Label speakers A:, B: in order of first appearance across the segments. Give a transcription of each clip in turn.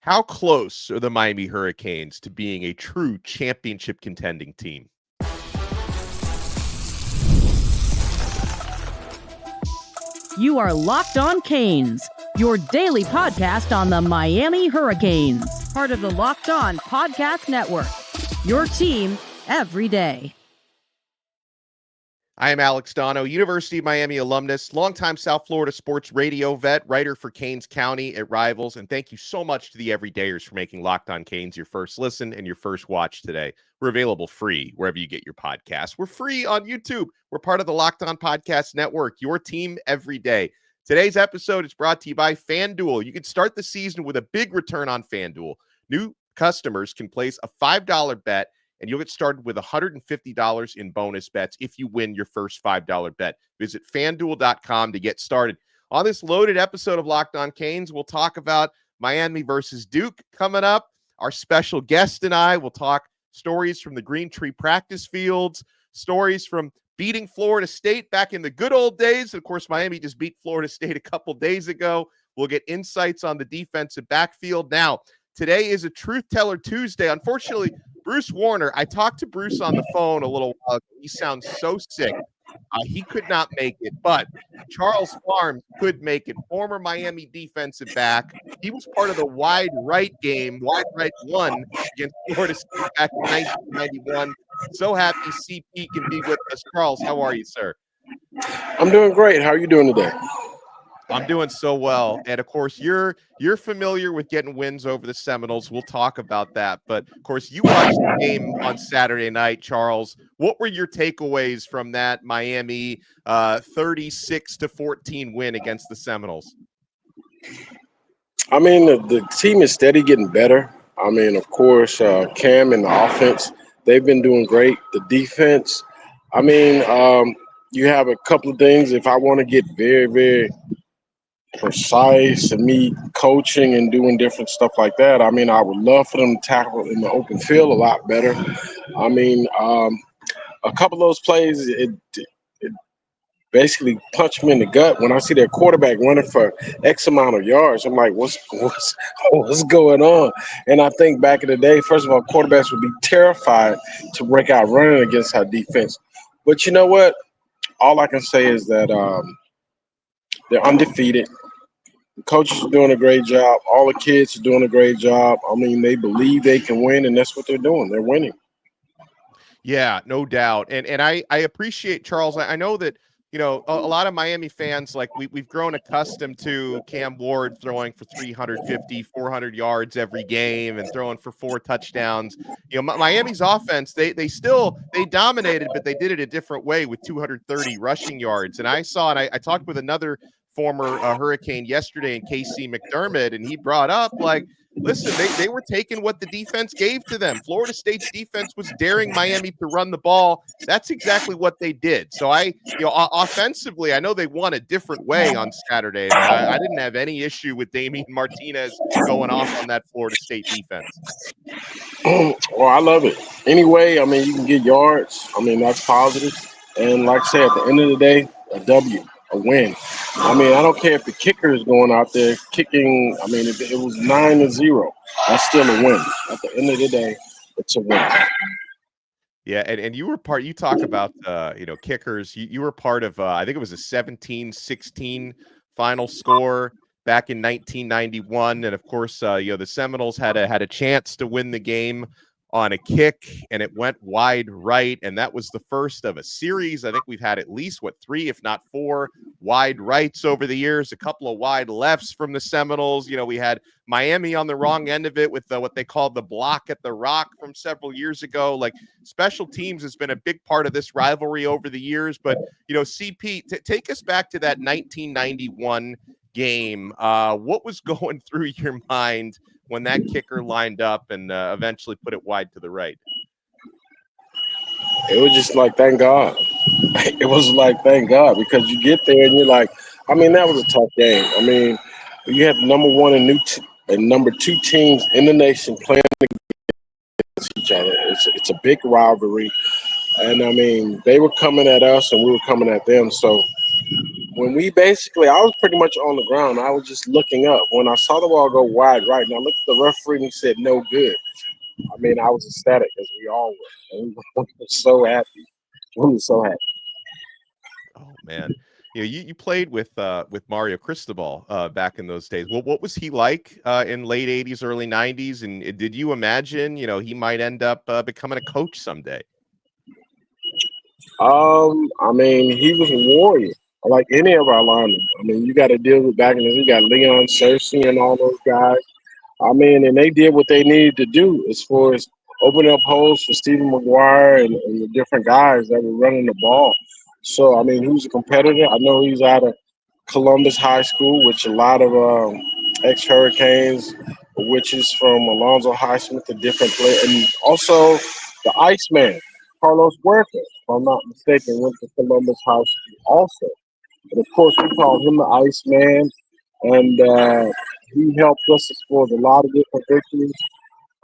A: How close are the Miami Hurricanes to being a true championship contending team?
B: You are Locked On Canes, your daily podcast on the Miami Hurricanes, part of the Locked On Podcast Network, your team every day.
A: I am Alex Dono, University of Miami alumnus, longtime South Florida sports radio vet, writer for Canes County at Rivals, and thank you so much to the everydayers for making Locked On Canes your first listen and your first watch today. We're available free wherever you get your podcasts. We're free on YouTube. We're part of the Locked On Podcast Network, your team every day. Today's episode is brought to you by FanDuel. You can start the season with a big return on FanDuel. New customers can place a $5 bet, and you'll get started with $150 in bonus bets if you win your first $5 bet. Visit FanDuel.com to get started. On this loaded episode of Locked On Canes, we'll talk about Miami versus Duke coming up. Our special guest and I will talk stories from the Green Tree practice fields, stories from beating Florida State back in the good old days. Of course, Miami just beat Florida State a couple days ago. We'll get insights on the defensive backfield. Now, today is a Truth Teller Tuesday. Unfortunately, Bruce Warner, I talked to Bruce on the phone a little while ago. He sounds so sick. He could not make it, but Charles Pharms could make it. Former Miami defensive back. He was part of the wide right game, wide right one against Florida State back in 1991. So happy CP can be with us. Charles, how are you, sir?
C: I'm doing great. How are you doing today?
A: I'm doing so well. And of course, you're familiar with getting wins over the Seminoles. We'll talk about that. But of course, you watched the game on Saturday night, Charles. What were your takeaways from that Miami 36-14 win against the Seminoles?
C: I mean, the team is steady getting better. I mean, of course, Cam and the offense, they've been doing great. The defense, I mean, you have a couple of things. If I want to get very, very precise and me coaching and doing different stuff like that, I mean, I would love for them to tackle in the open field a lot better. I mean, a couple of those plays, it basically punched me in the gut when I see their quarterback running for X amount of yards. I'm like, what's going on? And I think back in the day, first of all, quarterbacks would be terrified to break out running against our defense. But you know what? All I can say is that they're undefeated. The coaches are doing a great job. All the kids are doing a great job. I mean, they believe they can win, and that's what they're doing. They're winning.
A: Yeah, no doubt. And I appreciate, Charles. I know that, you know, a lot of Miami fans, like we've grown accustomed to Cam Ward throwing for 350, 400 yards every game and throwing for 4 touchdowns. You know, Miami's offense, they dominated, but they did it a different way with 230 rushing yards. And I talked with another former Hurricane yesterday in KC McDermott, and he brought up, like, listen, they were taking what the defense gave to them. Florida State's defense was daring Miami to run the ball. That's exactly what they did. So offensively, I know they won a different way on Saturday, but I didn't have any issue with Damian Martinez going off on that Florida State defense.
C: Well, I love it. Anyway, I mean, you can get yards. I mean, that's positive. And like I said, at the end of the day, a W. A win. I mean, I don't care if the kicker is going out there kicking. I mean, if it was 9-0, that's still a win. At the end of the day, it's a win.
A: Yeah, and you were part. You talk about kickers. You were part of. I think it was a 17-16 final score back in 1991, and of course, the Seminoles had a chance to win the game on a kick, and it went wide right, and that was the first of a series. I think we've had at least 3, if not 4, wide rights over the years, a couple of wide lefts from the Seminoles. You know, we had Miami on the wrong end of it with what they called the block at the rock from several years ago. Like, special teams has been a big part of this rivalry over the years. But, you know, CP, take us back to that 1991 game. What was going through your mind when that kicker lined up and eventually put it wide to the right?
C: It was just like, thank God. It was like, thank God, because you get there and you're like, I mean, that was a tough game. I mean, you had number 1 and number 2 teams in the nation playing against each other. It's a big rivalry. And, I mean, they were coming at us and we were coming at them. So When I was pretty much on the ground. I was just looking up. When I saw the ball go wide right, and I looked at the referee and he said, no good. I mean, I was ecstatic, as we all were. And we were so happy. We were so happy.
A: Oh man, you played with Mario Cristobal back in those days. Well, what was he like in late '80s, early '90s? And did you imagine he might end up becoming a coach someday?
C: I mean, he was a warrior, like any of our linemen. I mean, you got to deal with back in the day. You got Leon Cersei and all those guys. I mean, and they did what they needed to do as far as opening up holes for Stephen McGuire and the different guys that were running the ball. So, I mean, he was a competitor. I know he's out of Columbus High School, which a lot of ex-Hurricanes, which is from Alonzo Highsmith, a different player. And also the Iceman, Carlos Huerta, if I'm not mistaken, went to Columbus High School also. And of course, we call him the Iceman. And he helped us to score a lot of different victories.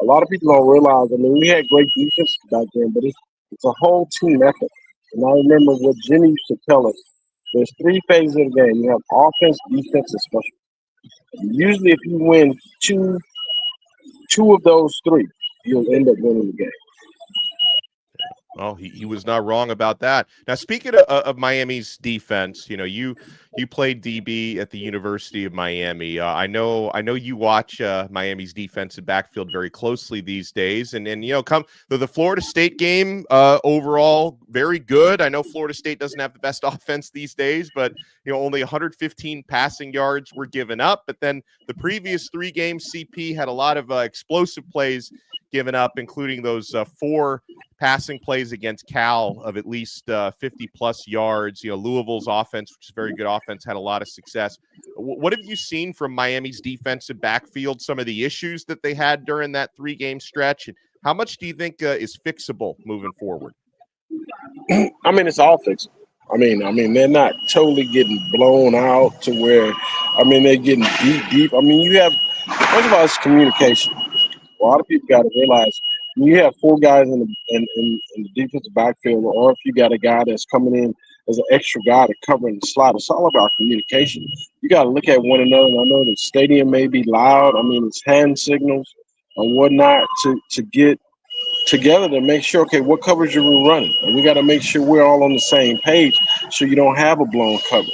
C: A lot of people don't realize, I mean, we had great defense back then, but it's a whole team effort. And I remember what Jimmy used to tell us. There's three phases of the game. You have offense, defense, and special. Usually, if you win two of those three, you'll end up winning the game.
A: Oh, he was not wrong about that. Now, speaking of Miami's defense, you played DB at the University of Miami. I know you watch Miami's defensive backfield very closely these days, and come the Florida State game overall very good. I know Florida State doesn't have the best offense these days, but only 115 passing yards were given up. But then the previous three games, CP had a lot of explosive plays given up, including those four passing plays against Cal of at least 50 plus yards. Louisville's offense, which is a very good offense, had a lot of success. What have you seen from Miami's defensive backfield, some of the issues that they had during that 3-game stretch? And how much do you think is fixable moving forward?
C: I mean, it's all fixable. I mean, they're not totally getting blown out to where, I mean, they're getting deep. I mean, first of all, it's communication. A lot of people got to realize when you have four guys in the defensive backfield, or if you got a guy that's coming in as an extra guy to cover in the slot, it's all about communication. You got to look at one another. And I know the stadium may be loud. I mean, it's hand signals and whatnot to get together to make sure, okay, what coverage are we running? And we got to make sure we're all on the same page so you don't have a blown coverage.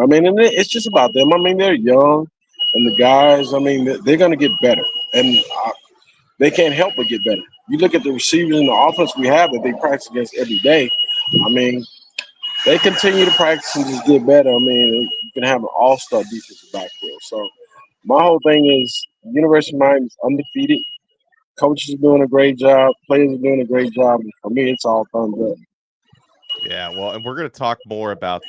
C: I mean, and it's just about them. I mean, they're young, and the guys, I mean, they're going to get better. And they can't help but get better. You look at the receivers and the offense we have that they practice against every day. I mean, they continue to practice and just get better. I mean, you can have an all-star defensive backfield. So my whole thing is University of Miami is undefeated. Coaches are doing a great job. Players are doing a great job. And for me, it's all thumbs up.
A: Yeah, well, and we're going to talk more about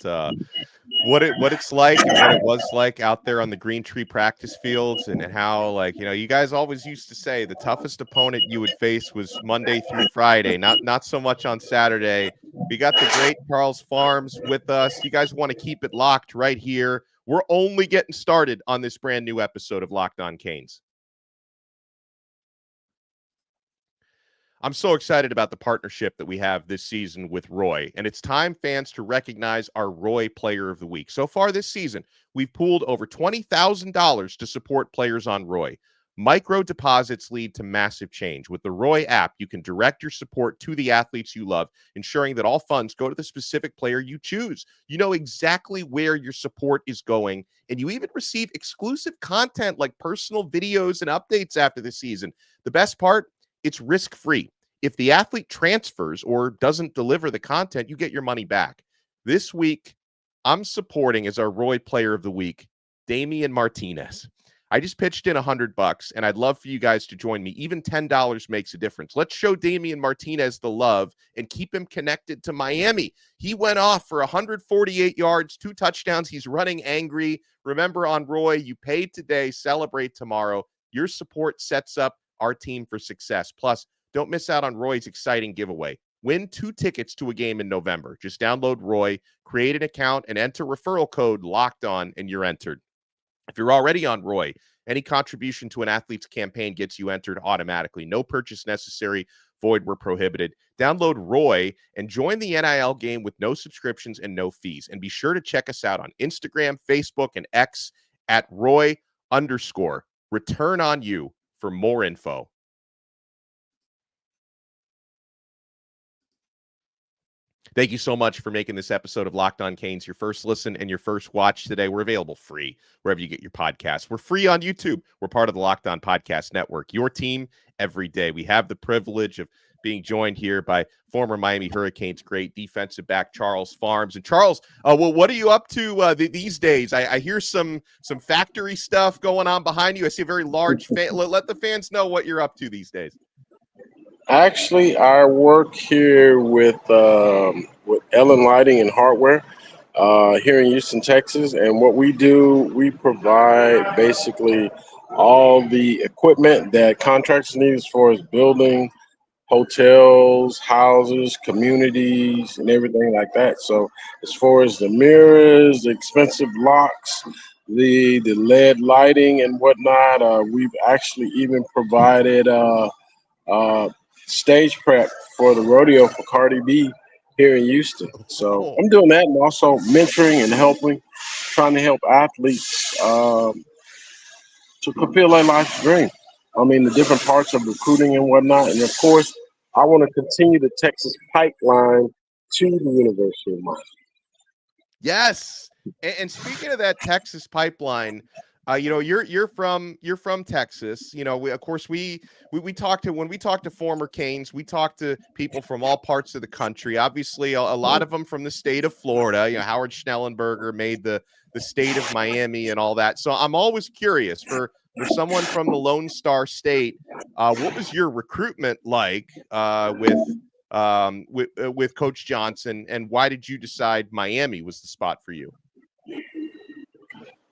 A: what it's like and what it was like out there on the Green Tree practice fields, and how, like, you guys always used to say the toughest opponent you would face was Monday through Friday, not so much on Saturday. We got the great Charles Pharms with us. You guys want to keep it locked right here. We're only getting started on this brand new episode of Locked On Canes. I'm so excited about the partnership that we have this season with Roy, and it's time, fans, to recognize our Roy Player of the Week. So far this season, we've pooled over $20,000 to support players on Roy. Micro deposits lead to massive change. With the Roy app, you can direct your support to the athletes you love, ensuring that all funds go to the specific player you choose. You know exactly where your support is going, and you even receive exclusive content like personal videos and updates after the season. The best part? It's risk-free. If the athlete transfers or doesn't deliver the content, you get your money back. This week, I'm supporting, as our Roy Player of the Week, Damian Martinez. I just pitched in $100, and I'd love for you guys to join me. Even $10 makes a difference. Let's show Damian Martinez the love and keep him connected to Miami. He went off for 148 yards, 2 touchdowns. He's running angry. Remember, on Roy, you paid today, celebrate tomorrow. Your support sets up our team for success. Plus, don't miss out on Roy's exciting giveaway. Win 2 tickets to a game in November. Just download Roy, create an account, and enter referral code LOCKEDON, and you're entered. If you're already on Roy, any contribution to an athlete's campaign gets you entered automatically. No purchase necessary. void where prohibited. Download Roy and join the NIL game with no subscriptions and no fees. And be sure to check us out on Instagram, Facebook, and X at Roy_return_on-you for more info. Thank you so much for making this episode of Locked On Canes your first listen and your first watch today. We're available free wherever you get your podcasts. We're free on YouTube. We're part of the Locked On Podcast Network, your team every day. We have the privilege of being joined here by former Miami Hurricanes great defensive back Charles Pharms. And Charles, well, what are you up to these days? I hear some factory stuff going on behind you. I see a very large fan. Let the fans know what you're up to these days.
C: Actually, I work here with Ellen Lighting and Hardware here in Houston, Texas. And what we do, we provide basically all the equipment that contractors need as far as building hotels, houses, communities, and everything like that. So as far as the mirrors, the expensive locks, the LED lighting and whatnot, we've actually even provided stage prep for the rodeo for Cardi B here in Houston. So I'm doing that and also mentoring and trying to help athletes to fulfill their life's dream. I mean, the different parts of recruiting and whatnot. And of course, I want to continue the Texas pipeline to the University of Miami.
A: Yes. And speaking of that Texas pipeline, you're from Texas. We talk to, when we talk to former Canes, we talk to people from all parts of the country. Obviously, a lot of them from the state of Florida. Howard Schnellenberger made the state of Miami and all that. So I'm always curious for someone from the Lone Star State. What was your recruitment like with Coach Johnson, and why did you decide Miami was the spot for you?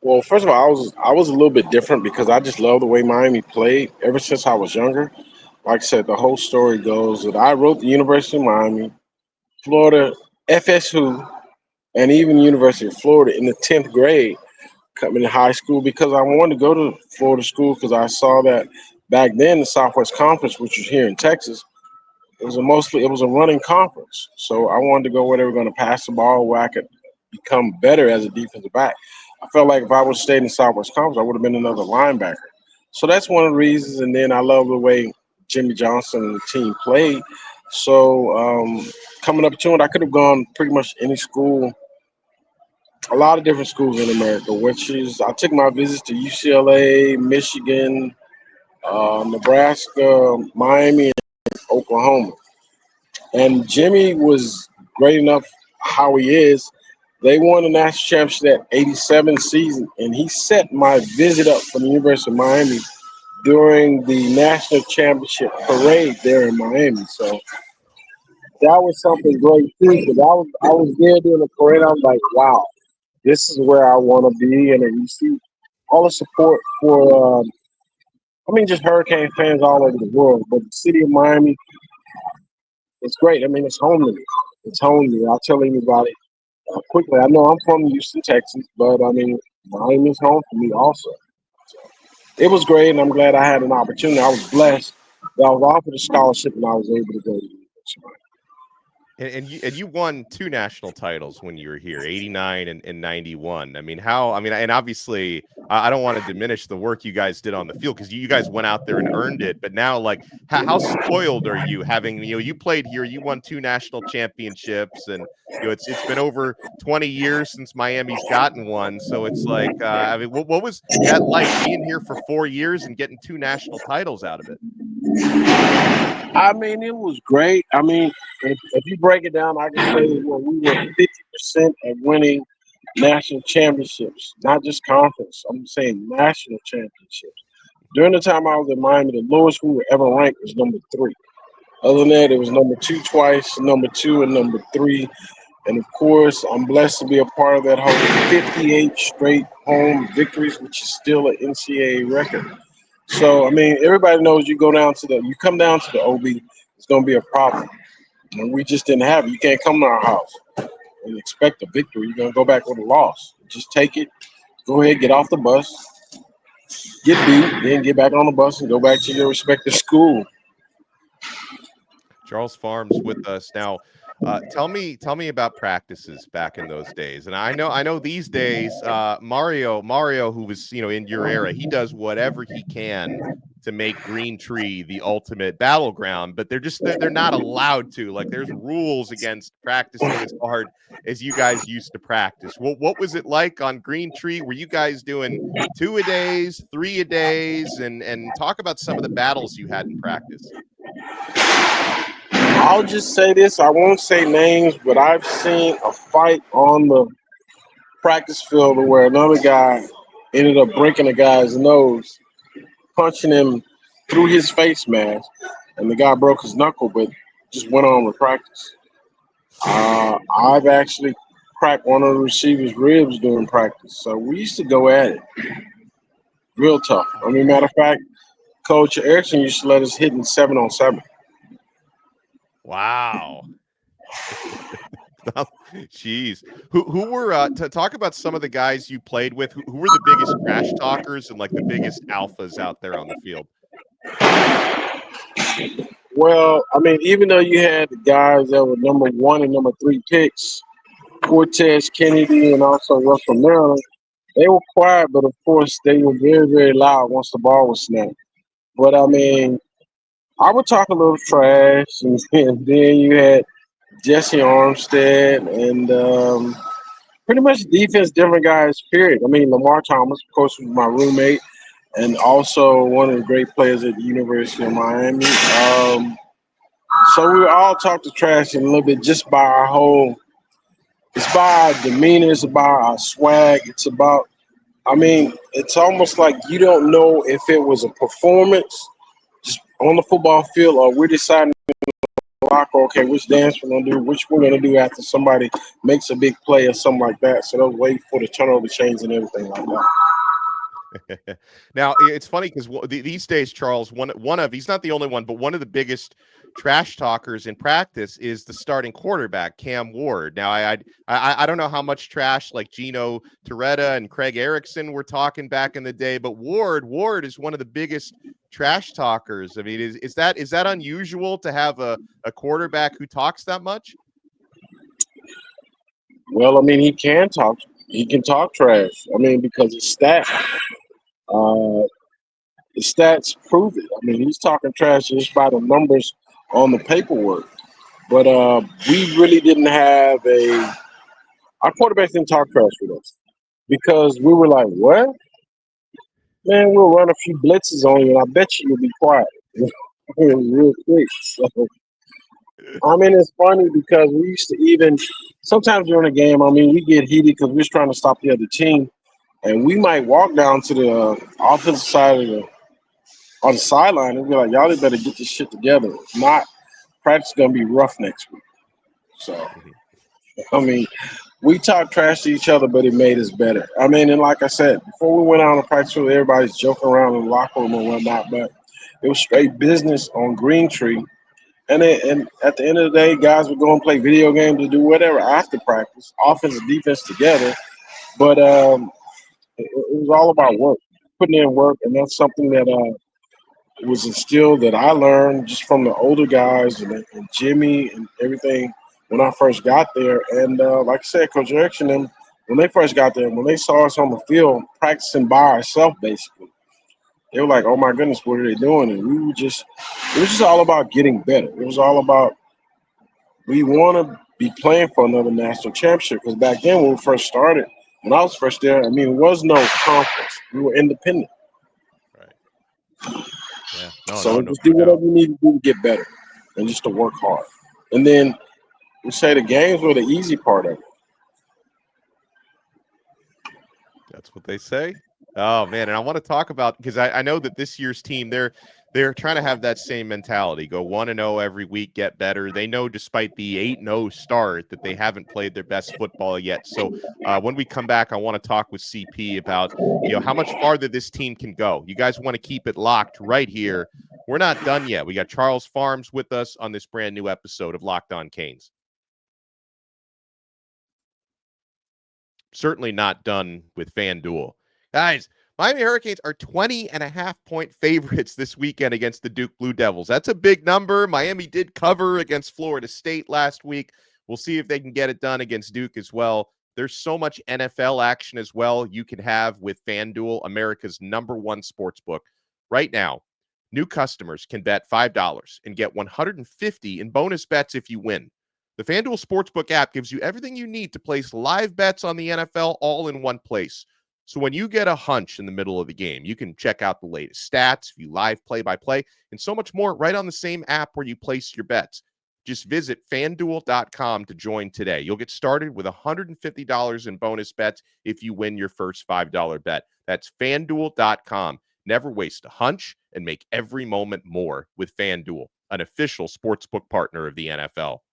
C: Well, first of all, I was a little bit different because I just love the way Miami played ever since I was younger. Like I said, the whole story goes that I wrote the University of Miami, Florida FSU, and even University of Florida in the 10th grade coming to high school because I wanted to go to Florida school because I saw that back then the Southwest Conference, which was here in Texas, it was a running conference. So I wanted to go where they were going to pass the ball, where I could become better as a defensive back. I felt like if I would have stayed in the Southwest Conference, I would have been another linebacker. So that's one of the reasons. And then I love the way Jimmy Johnson and the team played. So coming up to it, I could have gone pretty much any school, a lot of different schools in America, which is I took my visits to UCLA, Michigan, Nebraska, Miami, and Oklahoma. And Jimmy was great enough how he is. They won the national championship that 87 season, and he set my visit up for the University of Miami during the national championship parade there in Miami. So that was something great too, because I was there during the parade. I was like, wow, this is where I want to be. And then you see all the support for, just Hurricane fans all over the world. But the city of Miami, it's great. I mean, it's home to me. It's home to me. I'll tell anybody quickly. I know I'm from Houston, Texas, but I mean, Miami's home for me also. So it was great, and I'm glad I had an opportunity. I was blessed that I was offered a scholarship, and I was able to go to the University of Miami.
A: And you won 2 national titles when you were here, 89 and 91. I mean, and obviously I don't want to diminish the work you guys did on the field because you guys went out there and earned it. But now, like, how spoiled are you having, you played here, you won 2 national championships, and it's been over 20 years since Miami's gotten one. So it's like, what was that like being here for 4 years and getting 2 national titles out of it?
C: I mean, it was great. I mean, if you break it down, I can say we were 50% at winning national championships, not just conference. I'm saying national championships. During the time I was in Miami, the lowest we were ever ranked was number 3. Other than that, it was number 2 twice, number 2 and number 3. And of course, I'm blessed to be a part of that whole 58 straight home victories, which is still an NCAA record. So, I mean, everybody knows you come down to the OB, it's going to be a problem. And we just didn't have it. You can't come to our house and expect a victory. You're going to go back with a loss. Just take it. Go ahead, get off the bus, get beat, then get back on the bus and go back to your respective school.
A: Charles Pharms with us now. Tell me about practices back in those days. And I know these days, Mario, who was in your era, he does whatever he can to make Green Tree the ultimate battleground, but they're not allowed to. Like, there's rules against practicing as hard as you guys used to practice. What was it like on Green Tree? Were you guys doing 2-a-days, 3-a-days, and talk about some of the battles you had in practice?
C: I'll just say this. I won't say names, but I've seen a fight on the practice field where another guy ended up breaking a guy's nose, punching him through his face mask, and the guy broke his knuckle, but just went on with practice. I've actually cracked one of the receivers' ribs during practice, so we used to go at it real tough. I mean, matter of fact, Coach Erickson used to let us hit in 7-on-7.
A: Wow. Jeez. Who were to talk about some of the guys you played with? Who were the biggest trash talkers and like the biggest alphas out there on the field?
C: Well, I mean, even though you had the guys that were number 1 and number 3 picks, Cortez Kennedy and also Russell Maryland, they were quiet, but of course they were very, very loud once the ball was snapped. But I mean, I would talk a little trash, and then you had Jesse Armstead and pretty much defense, different guys, period. I mean, Lamar Thomas, of course, was my roommate and also one of the great players at the University of Miami. So we all talk to trash a little bit just by it's by our demeanor, it's about our swag, I mean, it's almost like you don't know if it was a performance just on the football field or we're deciding okay, which dance we're gonna do, which we're gonna do after somebody makes a big play or something like that. So they'll wait for the turnover chains and everything like that.
A: Now it's funny because these days, Charles, he's not the only one, but one of the biggest trash talkers in practice is the starting quarterback, Cam Ward. Now I don't know how much trash like Gino Torretta and Craig Erickson were talking back in the day, but Ward is one of the biggest trash talkers. I mean, is that unusual to have a quarterback who talks that much?
C: Well, I mean, he can talk. He can talk trash. I mean, because uh, his stats prove it. I mean, he's talking trash just by the numbers on the paperwork. But we really didn't have our quarterbacks didn't talk trash with us because we were like, what? Man, we'll run a few blitzes on you, and I bet you'll be quiet real quick. So, I mean, it's funny because we used to even sometimes during a game. I mean, we get heated because we're trying to stop the other team, and we might walk down to the offensive side of on the sideline and be like, "Y'all better get this shit together. If not, practice is gonna be rough next week." So, I mean, we talk trash to each other, but it made us better. I mean, and like I said, before we went out on the practice field, everybody's joking around in the locker room and whatnot, but it was straight business on Green Tree. And at the end of the day, guys would go and play video games to do whatever after practice, offense and defense together. But it was all about work, putting in work, and that's something that was instilled that I learned just from the older guys and Jimmy and everything when I first got there. And like I said, Coach Erickson, and when they first got there, when they saw us on the field practicing by ourselves, basically, they were like, "Oh my goodness, what are they doing?" And it was just all about getting better. It was all about we want to be playing for another national championship because back then when we first started, when I was first there, I mean, there was no conference. We were independent.
A: Right. Yeah.
C: So
A: No
C: just do whatever
A: doubt.
C: you need to do to get better and just to work hard. And then we say the games were the easy part of it.
A: That's what they say. Oh man, and I want to talk about because I know that this year's team they're trying to have that same mentality. Go 1-0 every week, get better. They know despite the 8-0 start that they haven't played their best football yet. So when we come back, I want to talk with CP about how much farther this team can go. You guys want to keep it locked right here. We're not done yet. We got Charles Pharms with us on this brand new episode of Locked On Canes. Certainly not done with FanDuel. Guys, Miami Hurricanes are 20.5-point favorites this weekend against the Duke Blue Devils. That's a big number. Miami did cover against Florida State last week. We'll see if they can get it done against Duke as well. There's so much NFL action as well you can have with FanDuel, America's #1 sports book. Right now, new customers can bet $5 and get $150 in bonus bets if you win. The FanDuel Sportsbook app gives you everything you need to place live bets on the NFL all in one place. So when you get a hunch in the middle of the game, you can check out the latest stats, view live play-by-play, and so much more right on the same app where you place your bets. Just visit FanDuel.com to join today. You'll get started with $150 in bonus bets if you win your first $5 bet. That's FanDuel.com. Never waste a hunch and make every moment more with FanDuel, an official sportsbook partner of the NFL.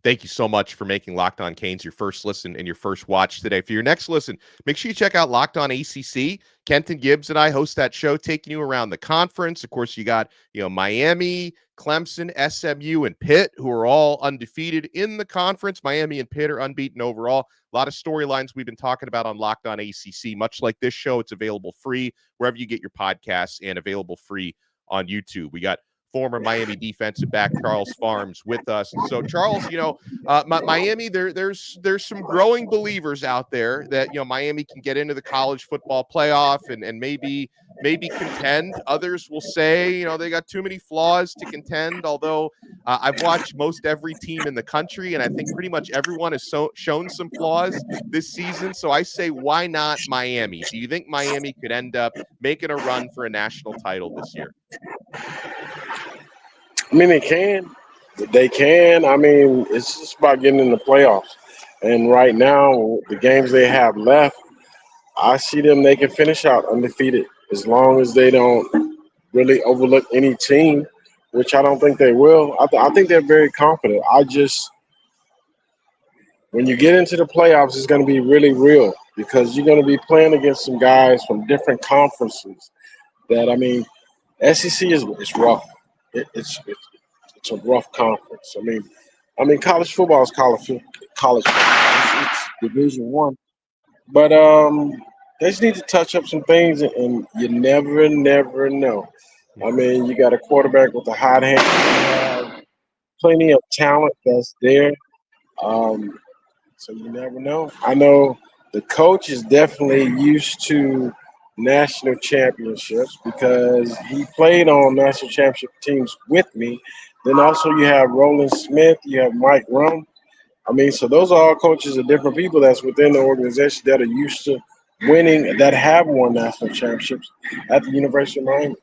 A: Thank you so much for making Locked On Canes your first listen and your first watch today. For your next listen, make sure you check out Locked On ACC. Kenton Gibbs and I host that show, taking you around the conference. Of course, you got Miami, Clemson, SMU, and Pitt, who are all undefeated in the conference. Miami and Pitt are unbeaten overall. A lot of storylines we've been talking about on Locked On ACC. Much like this show, it's available free wherever you get your podcasts and available free on YouTube. We got former Miami defensive back Charles Pharms with us. So Charles, Miami, there's some growing believers out there that Miami can get into the college football playoff and maybe contend. Others will say they got too many flaws to contend. Although I've watched most every team in the country, and I think pretty much everyone has shown some flaws this season. So I say, why not Miami? Do you think Miami could end up making a run for a national title this year?
C: I mean, they can. They can. I mean, it's just about getting in the playoffs. And right now, the games they have left, I see them, they can finish out undefeated as long as they don't really overlook any team, which I don't think they will. I think they're very confident. When you get into the playoffs, it's going to be really real because you're going to be playing against some guys from different conferences that, I mean, SEC is rough. It's a rough conference. I mean, college football is college football. It's Division One, but they just need to touch up some things, and you never know. I mean, you got a quarterback with a hot hand. You have plenty of talent that's there, so you never know. I know the coach is definitely used to national championships because he played on national championship teams with me. Then also you have Roland Smith, you have Mike Rum. I mean, so those are all coaches of different people that's within the organization that are used to winning, that have won national championships at the University of Miami.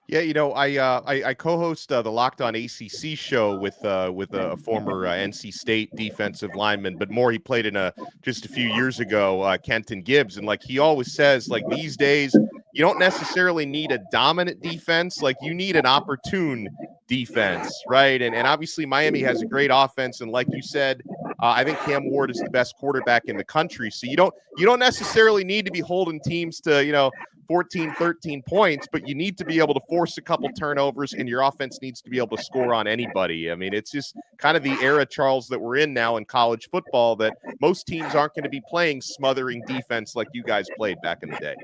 A: Yeah, I co-host the Locked On ACC show with a former NC State defensive lineman, but more he played in just a few years ago, Kenton Gibbs, and like he always says, like these days you don't necessarily need a dominant defense, like you need an opportune defense, right? And obviously Miami has a great offense, and like you said, I think Cam Ward is the best quarterback in the country, so you don't necessarily need to be holding teams to 14, 13 points, but you need to be able to force a couple turnovers, and your offense needs to be able to score on anybody. I mean, it's just kind of the era, Charles, that we're in now in college football, that most teams aren't going to be playing smothering defense like you guys played back in the day.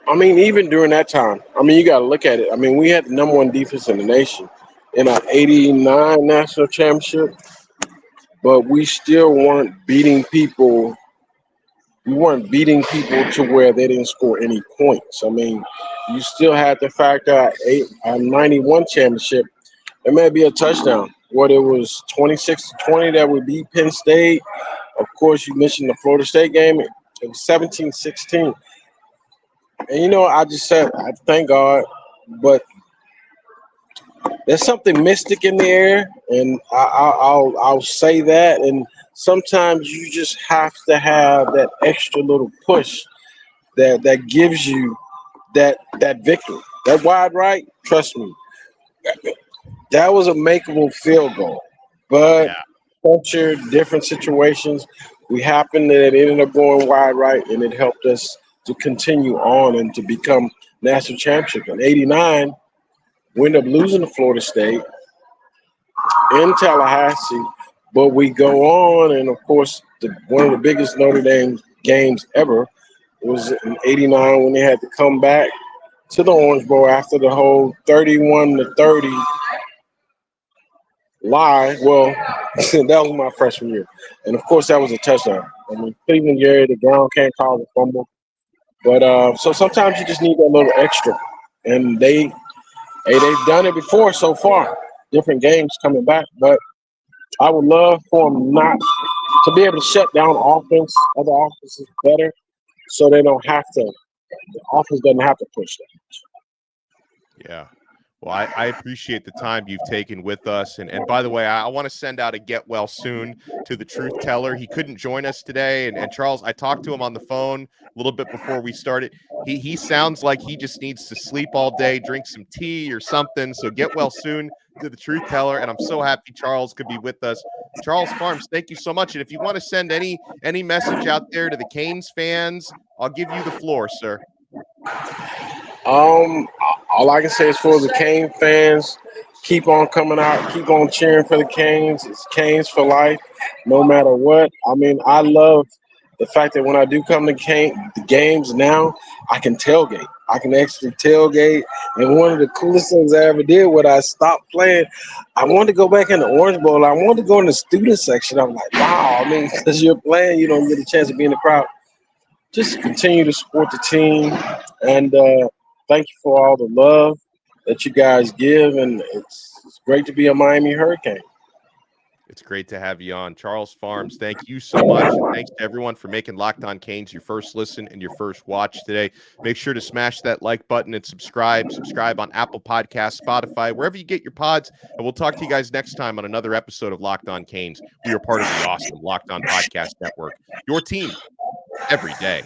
C: I mean, even during that time, I mean, you got to look at it. I mean, we had the #1 defense in the nation in our '89 national championship, but we still weren't beating people. We weren't beating people to where they didn't score any points. I mean, you still had to factor a '91 championship. It may be a touchdown. What it was 26-20 that we beat Penn State. Of course, you mentioned the Florida State game. It was 17-16. And I just said, I thank God, but there's something mystic in the air, and I'll say that. And sometimes you just have to have that extra little push that gives you that victory. That wide right, trust me, that was a makeable field goal. But culture, different situations, we happened that it ended up going wide right, and it helped us to continue on and to become national championship. In '89, we ended up losing to Florida State in Tallahassee, But we go on, and of course, one of the biggest Notre Dame games ever was in '89 when they had to come back to the Orange Bowl after the whole 31-30 lie. Well, that was my freshman year, and of course, that was a touchdown. I mean, Cleveland Gary, the ground can't call the fumble, but so sometimes you just need that little extra, and they've done it before so far. Different games coming back, but I would love for them not to be able to shut down other offenses better, so they don't have to. The offense doesn't have to push them.
A: Yeah. Well, I appreciate the time you've taken with us. And by the way, I want to send out a get well soon to the truth teller. He couldn't join us today. And Charles, I talked to him on the phone a little bit before we started. He sounds like he just needs to sleep all day, drink some tea or something. So get well soon to the truth teller. And I'm so happy Charles could be with us. Charles Pharms, thank you so much. And if you want to send any message out there to the Canes fans, I'll give you the floor, sir.
C: All I can say is for the Cane fans, keep on coming out, keep on cheering for the Canes. It's Canes for life, no matter what. I mean, I love the fact that when I do come to the games now, I can tailgate. I can actually tailgate. And one of the coolest things I ever did when I stopped playing, I wanted to go back in the Orange Bowl. I wanted to go in the student section. I'm like, wow. I mean, because you're playing, you don't get a chance to be in the crowd. Just continue to support the team, and thank you for all the love that you guys give, and it's great to be a Miami Hurricane.
A: It's great to have you on. Charles Pharms, thank you so much. And thanks to everyone for making Locked On Canes your first listen and your first watch today. Make sure to smash that like button and subscribe. Subscribe on Apple Podcasts, Spotify, wherever you get your pods. And we'll talk to you guys next time on another episode of Locked On Canes. We are part of the awesome Locked On Podcast Network. Your team every day.